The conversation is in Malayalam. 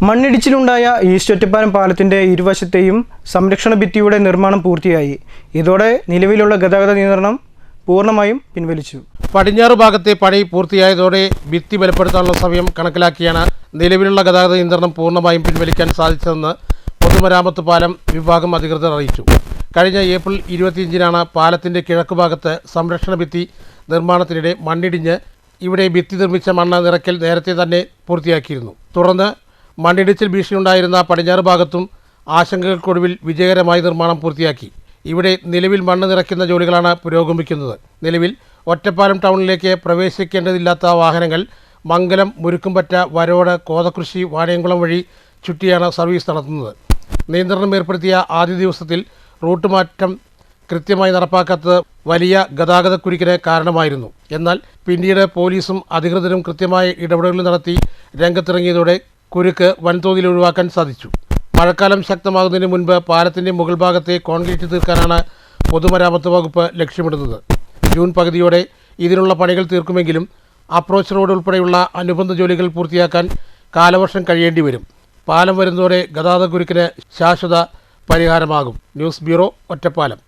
മണ്ണിടിച്ചിലുണ്ടായ ഈസ്റ്റ് ഒറ്റപ്പാലം പാലത്തിന്റെ ഇരുവശത്തെയും സംരക്ഷണ ഭിത്തിയുടെ നിർമ്മാണം പൂർത്തിയായി. ഇതോടെ നിലവിലുള്ള ഗതാഗത നിയന്ത്രണം പൂർണ്ണമായും പിൻവലിച്ചു. പടിഞ്ഞാറ് ഭാഗത്തെ പണി പൂർത്തിയായതോടെ ഭിത്തി ബലപ്പെടുത്താനുള്ള സമയം കണക്കിലാക്കിയാണ് നിലവിലുള്ള ഗതാഗത നിയന്ത്രണം പൂർണ്ണമായും പിൻവലിക്കാൻ സാധിച്ചതെന്ന് പൊതുമരാമത്ത് പാലം വിഭാഗം അധികൃതർ അറിയിച്ചു. കഴിഞ്ഞ ഏപ്രിൽ 25-നാണ് പാലത്തിന്റെ കിഴക്കുഭാഗത്ത് സംരക്ഷണ ഭിത്തി നിർമ്മാണത്തിനിടെ മണ്ണിടിഞ്ഞ് ഇവിടെ ഭിത്തി നിർമ്മിച്ച മണ്ണ് നിറയ്ക്കൽ നേരത്തെ തന്നെ പൂർത്തിയാക്കിയിരുന്നു. തുടർന്ന് മണ്ണിടിച്ചിൽ ഭീഷണിയുണ്ടായിരുന്ന പടിഞ്ഞാറ് ഭാഗത്തും ആശങ്കകൾക്കൊടുവിൽ വിജയകരമായി നിർമ്മാണം പൂർത്തിയാക്കി. ഇവിടെ നിലവിൽ മണ്ണ് നിറയ്ക്കുന്ന ജോലികളാണ് പുരോഗമിക്കുന്നത്. നിലവിൽ ഒറ്റപ്പാലം ടൗണിലേക്ക് പ്രവേശിക്കേണ്ടതില്ലാത്ത വാഹനങ്ങൾ മംഗലം, മുരുക്കുംപറ്റ, വരോട്, കോതകൃഷി, വാണിയംകുളം വഴി ചുറ്റിയാണ് സർവീസ് നടത്തുന്നത്. നിയന്ത്രണം ഏർപ്പെടുത്തിയ ആദ്യ ദിവസത്തിൽ റൂട്ട് മാറ്റം കൃത്യമായി നടപ്പാക്കാത്തത് വലിയ ഗതാഗതക്കുരുക്കിന് കാരണമായിരുന്നു. എന്നാൽ പിന്നീട് പോലീസും അധികൃതരും കൃത്യമായ ഇടപെടലുകൾ നടത്തി രംഗത്തിറങ്ങിയതോടെ കുരുക്ക് വൻതോതിൽ ഒഴിവാക്കാൻ സാധിച്ചു. മഴക്കാലം ശക്തമാകുന്നതിന് മുൻപ് പാലത്തിന്റെ മുകൾ ഭാഗത്തെ കോൺക്രീറ്റ് തീർക്കാനാണ് പൊതുമരാമത്ത് വകുപ്പ് ലക്ഷ്യമിടുന്നത്. ജൂൺ പകുതിയോടെ ഇതിനുള്ള പണികൾ തീർക്കുമെങ്കിലും അപ്രോച്ച് റോഡ് ഉൾപ്പെടെയുള്ള അനുബന്ധ ജോലികൾ പൂർത്തിയാക്കാൻ കാലവർഷം കഴിയേണ്ടി വരും. പാലം വരുന്നതോടെ ഗതാഗതക്കുരുക്കിന് ശാശ്വത പരിഹാരമാകും. News bureau, Ottapalam.